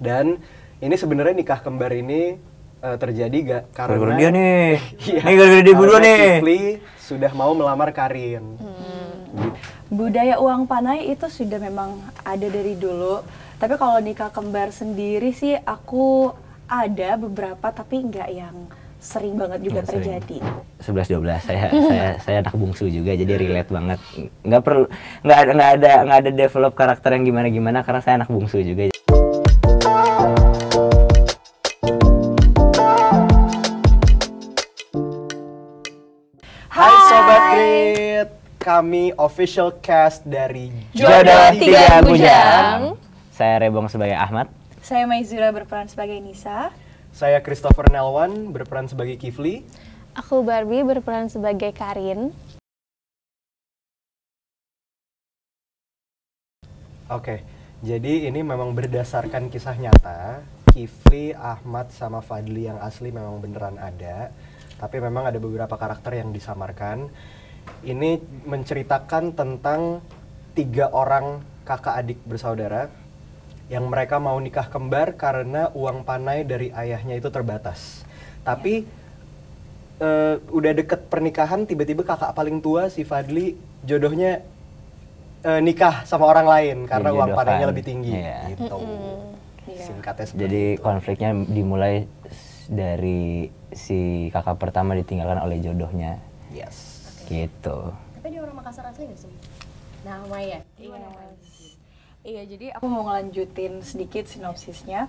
Dan ini sebenarnya nikah kembar ini terjadi gak karena dia nih. Iya, Nih gara-gara dia berdua nih. Kifli sudah mau melamar Karin. Budaya uang panai itu sudah memang ada dari dulu. Tapi kalau nikah kembar sendiri sih aku ada beberapa tapi nggak yang sering banget juga terjadi. 11-12 saya anak bungsu juga jadi relate banget. Nggak ada develop karakter yang gimana karena saya anak bungsu juga. Hai Sobat Grit, kami official cast dari Jodoh Tiga Bujang. Saya Rebong sebagai Ahmad. Saya Maizura berperan sebagai Nisa. Saya Christopher Nelwan berperan sebagai Kifli. Aku Barbie berperan sebagai Karin. Oke, jadi ini memang berdasarkan kisah nyata. Kifli, Ahmad, sama Fadli yang asli memang beneran ada. Tapi memang ada beberapa karakter yang disamarkan. Ini menceritakan tentang 3 orang kakak adik bersaudara yang mereka mau nikah kembar karena uang panai dari ayahnya itu terbatas. Tapi udah deket pernikahan, tiba-tiba kakak paling tua si Fadli jodohnya nikah sama orang lain karena uang panainya lebih tinggi. Gitu. Singkatnya seperti Jadi itu. konfliknya dimulai dari si kakak pertama ditinggalkan oleh jodohnya. Yes. Gitu. Tapi dia orang Makassar asli nggak sih? Nah, Maya. Iya, jadi aku mau ngelanjutin sedikit sinopsisnya.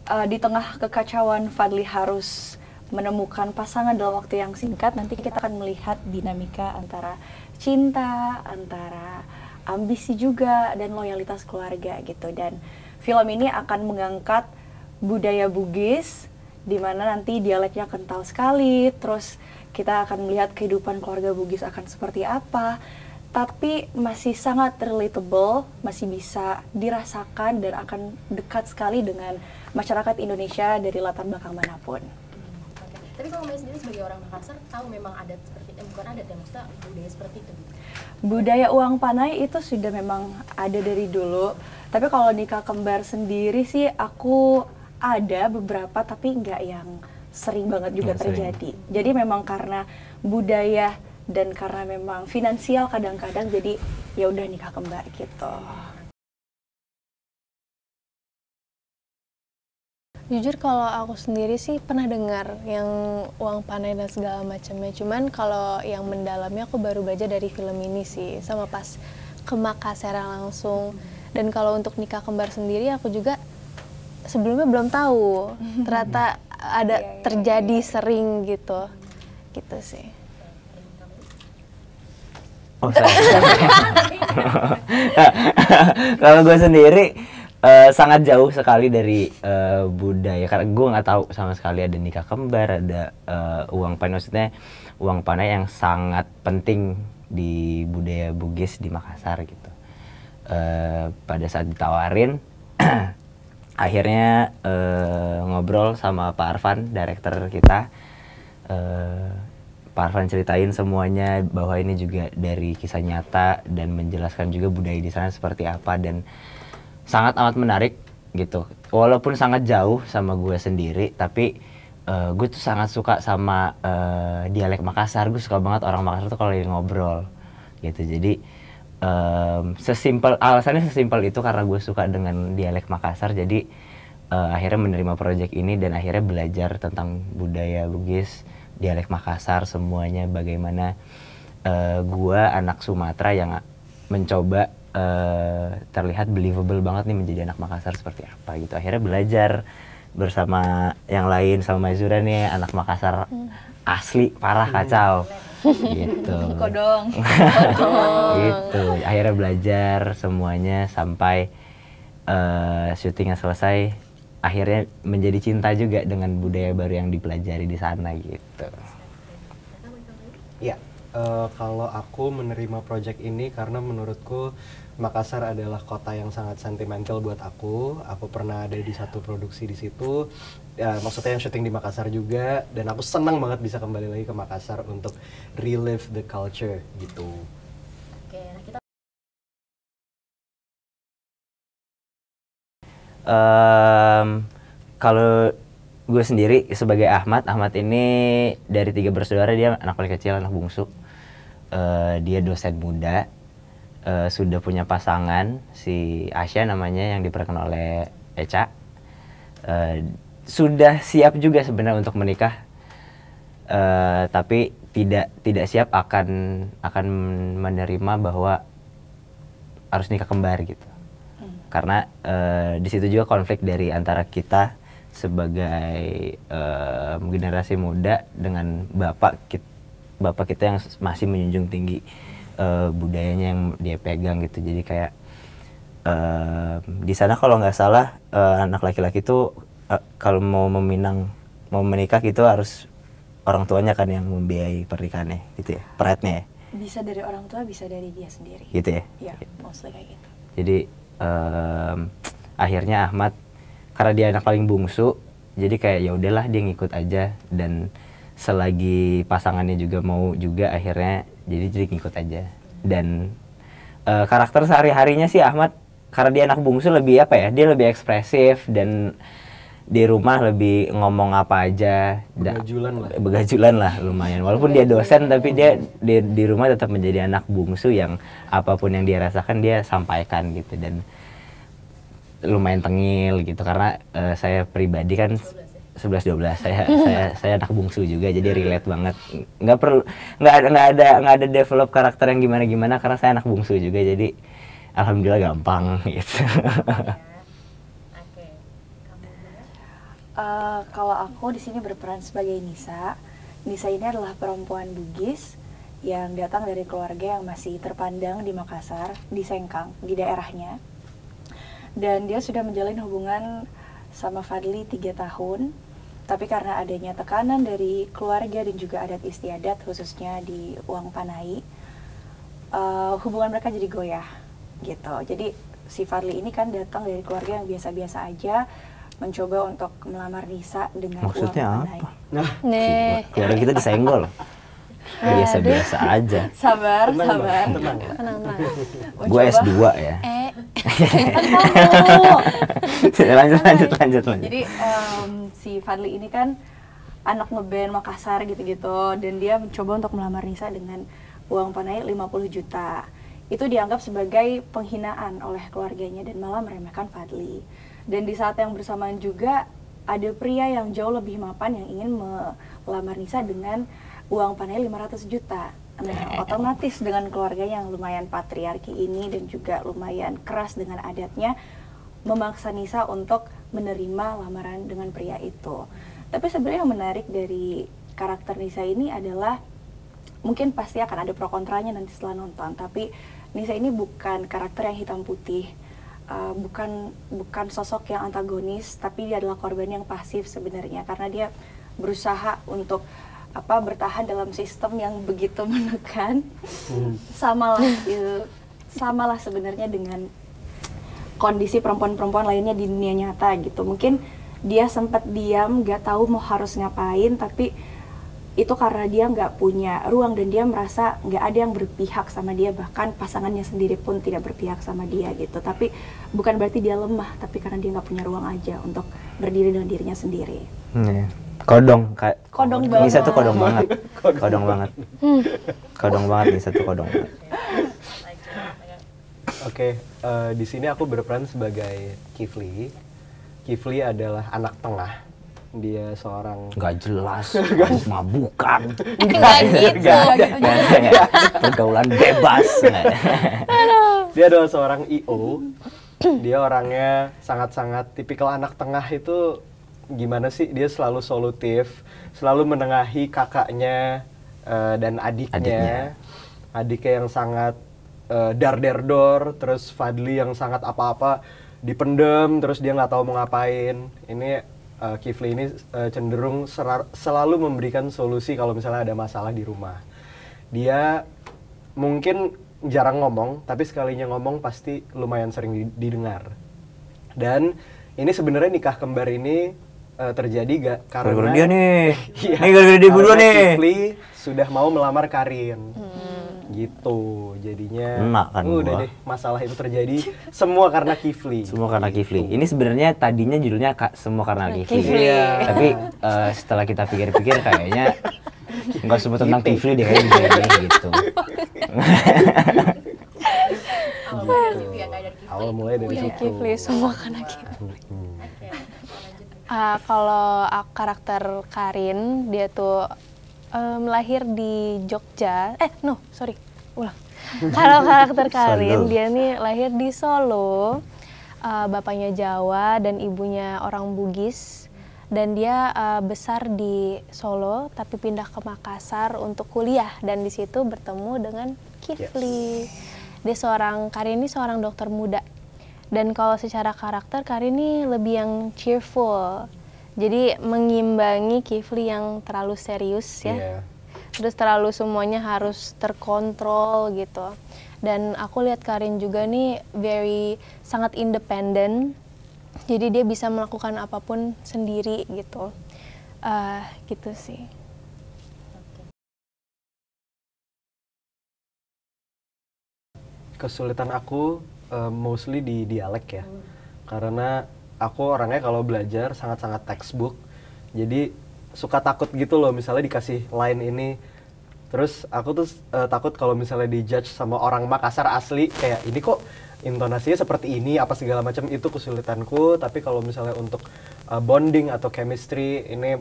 Di tengah kekacauan Fadli harus menemukan pasangan dalam waktu yang singkat. Nanti kita akan melihat dinamika antara cinta, antara ambisi juga, dan loyalitas keluarga gitu. Dan film ini akan mengangkat budaya Bugis, di mana nanti dialeknya kental sekali, terus kita akan melihat kehidupan keluarga Bugis akan seperti apa, tapi masih sangat relatable, masih bisa dirasakan dan akan dekat sekali dengan masyarakat Indonesia dari latar belakang manapun. Oke. Tapi kalau Maya sendiri sebagai orang Makassar tahu memang adat seperti bukan adat ya, maksudnya budaya seperti itu. Budaya uang panai itu sudah memang ada dari dulu, tapi kalau nikah kembar sendiri sih aku ada beberapa tapi nggak yang sering banget juga terjadi. Jadi memang karena budaya dan karena memang finansial kadang-kadang jadi ya udah nikah kembar gitu. Jujur kalau aku sendiri sih pernah dengar yang uang panai dan segala macamnya. Cuman kalau yang mendalamnya aku baru belajar dari film ini sih, sama pas ke Makassar langsung. Dan kalau untuk nikah kembar sendiri aku juga sebelumnya belum tahu. Ternyata ada terjadi sering gitu. Gitu sih. Oh, saya. Kalau gue sendiri sangat jauh sekali dari budaya, karena gue nggak tahu sama sekali ada nikah kembar, ada uang panai, maksudnya uang panai yang sangat penting di budaya Bugis di Makassar gitu. Pada saat ditawarin, akhirnya ngobrol sama Pak Arfan, director kita. Pak Arfan ceritain semuanya bahwa ini juga dari kisah nyata dan menjelaskan juga budaya di sana seperti apa, dan sangat amat menarik gitu. Walaupun sangat jauh sama gue sendiri, tapi gue tuh sangat suka sama dialek Makassar. Gue suka banget orang Makassar tuh kalau ngobrol gitu. Jadi alasannya sesimpel itu karena gue suka dengan dialek Makassar. Jadi akhirnya menerima proyek ini dan akhirnya belajar tentang budaya Bugis, dialek Makassar, semuanya, bagaimana gue anak Sumatera yang mencoba terlihat believable banget nih menjadi anak Makassar seperti apa gitu. Akhirnya belajar bersama yang lain, sama Maizura nih anak Makassar asli, parah, kacau gitu. Kodong. Gitu. Akhirnya belajar semuanya sampai syutingnya selesai. Akhirnya menjadi cinta juga dengan budaya baru yang dipelajari di sana gitu. Ya, kalau aku menerima project ini karena menurutku Makassar adalah kota yang sangat sentimental buat aku. Aku pernah ada di satu produksi di situ. Ya, maksudnya yang syuting di Makassar juga, dan aku senang banget bisa kembali lagi ke Makassar untuk relive the culture gitu. Oke, nah kita Kalau gue sendiri sebagai Ahmad ini dari 3 bersaudara dia anak paling kecil, anak bungsu. Dia dosen muda, sudah punya pasangan si Asya namanya yang diperankan oleh Echa. Sudah siap juga sebenarnya untuk menikah, tapi tidak siap akan menerima bahwa harus nikah kembar gitu. Karena di situ juga konflik dari antara kita sebagai generasi muda dengan bapak kita yang masih menjunjung tinggi budayanya yang dia pegang gitu. Jadi kayak di sana kalau nggak salah anak laki-laki itu kalau mau menikah gitu harus orang tuanya kan yang membiayai pernikahannya gitu ya, peretnya ya. Bisa dari orang tua, bisa dari dia sendiri. Gitu ya. Iya, mostly kayak gitu. Jadi akhirnya Ahmad karena dia anak paling bungsu, jadi kayak ya udahlah dia ngikut aja, dan selagi pasangannya juga mau juga akhirnya jadi ngikut aja. Dan karakter sehari-harinya sih Ahmad karena dia anak bungsu lebih apa ya, dia lebih ekspresif dan di rumah lebih ngomong apa aja, begajulan lah lumayan. Walaupun dia dosen tapi dia di rumah tetap menjadi anak bungsu yang apapun yang dia rasakan dia sampaikan gitu, dan lumayan tengil gitu. Karena saya pribadi kan 11-12 saya anak bungsu juga, jadi relate banget. Nggak ada develop karakter yang gimana karena saya anak bungsu juga, jadi alhamdulillah gampang gitu. Kalau aku di sini berperan sebagai Nisa. Nisa ini adalah perempuan Bugis yang datang dari keluarga yang masih terpandang di Makassar, di Sengkang, di daerahnya. Dan dia sudah menjalin hubungan sama Fadli 3 tahun. Tapi karena adanya tekanan dari keluarga dan juga adat istiadat khususnya di Uang Panai, hubungan mereka jadi goyah gitu. Jadi si Fadli ini kan datang dari keluarga yang biasa-biasa aja, mencoba untuk melamar Nisa dengan maksudnya uang tunai. Nah, keluarga kita disenggol. Biasa-biasa aja. Sabar. Tenang. Gue S2 ya. Lanjut. Jadi si Fadli ini kan anak ngeband Makassar gitu-gitu, dan dia mencoba untuk melamar Nisa dengan uang panai 50 juta. Itu dianggap sebagai penghinaan oleh keluarganya dan malah meremehkan Fadli. Dan di saat yang bersamaan juga ada pria yang jauh lebih mapan yang ingin melamar Nisa dengan uang panai 500 juta. Nah, otomatis dengan keluarga yang lumayan patriarki ini dan juga lumayan keras dengan adatnya, memaksa Nisa untuk menerima lamaran dengan pria itu. Tapi sebenarnya yang menarik dari karakter Nisa ini adalah, mungkin pasti akan ada pro kontranya nanti setelah nonton, tapi Nisa ini bukan karakter yang hitam putih. Bukan sosok yang antagonis, tapi dia adalah korban yang pasif sebenarnya, karena dia berusaha untuk bertahan dalam sistem yang begitu menekan. Samalah sebenarnya dengan kondisi perempuan-perempuan lainnya di dunia nyata gitu. Mungkin dia sempat diam, nggak tahu mau harus ngapain, tapi itu karena dia nggak punya ruang dan dia merasa nggak ada yang berpihak sama dia, bahkan pasangannya sendiri pun tidak berpihak sama dia gitu. Tapi bukan berarti dia lemah, tapi karena dia nggak punya ruang aja untuk berdiri dengan dirinya sendiri. Kodong banget. Nisa tuh kodong banget. Kodong banget Nisa tuh kodong banget. Oke, di sini aku berperan sebagai Kifli. Kifli adalah anak tengah. Dia seorang nggak jelas, mabukan, nggak gitu. Pergaulan bebas. Dia adalah seorang IO. Dia orangnya sangat-sangat tipikal anak tengah itu. Gimana sih, dia selalu solutif, selalu menengahi kakaknya dan adiknya yang sangat dar-der-dor, terus Fadli yang sangat apa-apa dipendem, terus dia nggak tahu mau ngapain. Ini Kifli ini cenderung selalu memberikan solusi kalau misalnya ada masalah di rumah. Dia mungkin jarang ngomong, tapi sekalinya ngomong pasti lumayan sering didengar. Dan ini sebenarnya nikah kembar ini terjadi karena dia nih. Iya, gara-gara dia berdua nih. Kifli sudah mau melamar Karin. Gitu, jadinya Enak kan udah gua. deh, masalah itu terjadi semua karena Kifli. Semua karena Kifli. Ini sebenarnya tadinya judulnya semua karena Kifli. Iya. Tapi setelah kita pikir-pikir kayaknya nggak semua tentang Kifli deh ini gitu. Awal mulai dari situ ya, kayak dari Kifli. Awal mulai dari Iya, situ. Kifli, semua karena Kifli. Oke, lanjut. Kalau karakter Karin, dia tuh lahir di Jogja. Ulang. Kalau karakter Karin, Solo. dia nih lahir di Solo. Bapaknya Jawa dan ibunya orang Bugis. Dan dia besar di Solo, tapi pindah ke Makassar untuk kuliah. Dan di situ bertemu dengan Kifli. Karin ini seorang dokter muda. Dan kalau secara karakter, Karin ini lebih yang cheerful. Jadi mengimbangi Kifli yang terlalu serius ya. Iya. Terus terlalu semuanya harus terkontrol gitu. Dan aku lihat Karin juga nih sangat independen. Jadi dia bisa melakukan apapun sendiri gitu. Gitu sih. Kesulitan aku mostly di dialek ya. Karena aku orangnya kalau belajar sangat-sangat textbook. Jadi suka takut gitu loh misalnya dikasih line ini. Terus aku tuh takut kalau misalnya dijudge sama orang Makassar asli kayak ini kok intonasinya seperti ini apa segala macam, itu kesulitanku. Tapi kalau misalnya untuk bonding atau chemistry ini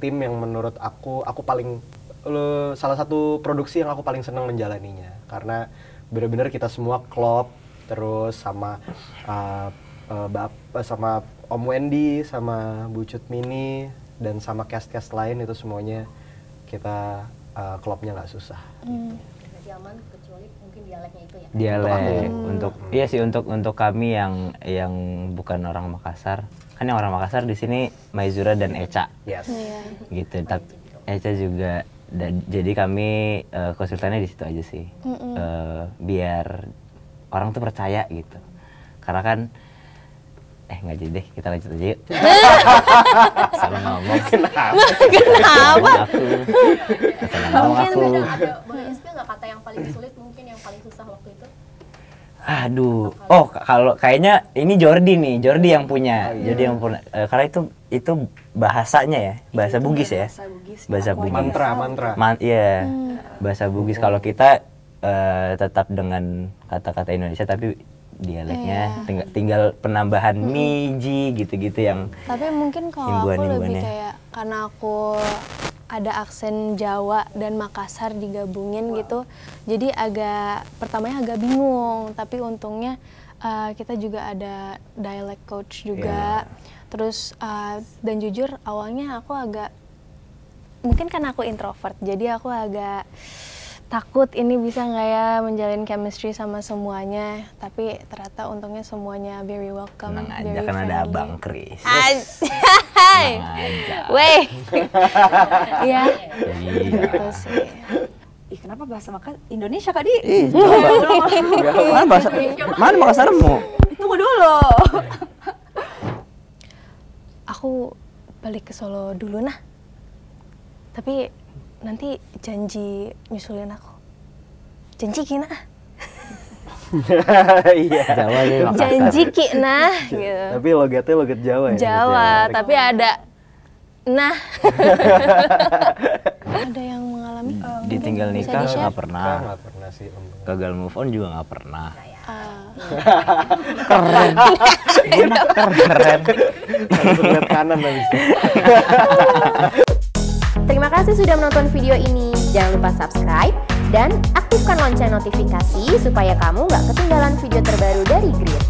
tim yang menurut aku paling salah satu produksi yang aku paling senang menjalaninya karena benar-benar kita semua klop, terus sama sama Om Wendy, sama Bu Cut Mini, dan sama cast-cast lain itu semuanya kita klopnya nggak susah. Berarti aman kecuali mungkin dialeknya itu ya. Dialek iya sih untuk kami yang bukan orang Makassar. Kan yang orang Makassar di sini Maizura dan Eca. Yes. Iya. Gitu. Tapi Eca juga jadi kami konsultannya di situ aja sih. Biar orang tuh percaya gitu. Karena kan nggak jadi deh, kita lanjut aja yuk. Salah ngomong. Kenapa? Salah ngomong Mungkin aku. ada boleh spill nggak kata yang paling sulit, mungkin yang paling susah waktu itu? Aduh. Oh, kalau kayaknya ini Jordi yang punya. Jordi yang punya. Karena itu bahasanya ya, bahasa Bugis ya. Bahasa Bugis. Mantra. Iya. Bahasa Bugis. Kalau kita tetap dengan kata-kata Indonesia tapi dialeknya tinggal penambahan miji gitu-gitu yang Tapi mungkin kalau aku lebih himbuan-himbuannya. kayak karena aku ada aksen Jawa dan Makassar digabungin gitu, jadi pertamanya agak bingung. Tapi untungnya kita juga ada dialect coach juga. Terus dan jujur awalnya aku mungkin karena aku introvert, jadi aku agak takut ini bisa nggak ya menjalin chemistry sama semuanya. Tapi ternyata untungnya semuanya very welcome. tenang aja very kan ada friendly. Abang Kris. Hai. aja. Weh. Iya. Iya. Gitu sih. Ih, kenapa bahasa Indonesia Kak Di? Mana Makassarmu? Tunggu dulu. Aku balik ke Solo dulu nah. Tapi nanti janji nyusulin aku. Janji Kina. Iya. Jawa jadi Makassar. Janji Kina gitu. Tapi logatnya logat Jawa ya. Jawa, tapi ada nah. Ada yang mengalami Ditinggal Bisa nikah di-share? nggak pernah. Nggak pernah sih. Gagal move on juga nggak pernah. keren. Keren. Langsung lihat kanan habis itu. Terima kasih sudah menonton video ini. Jangan lupa subscribe dan aktifkan lonceng notifikasi supaya kamu nggak ketinggalan video terbaru dari Grid.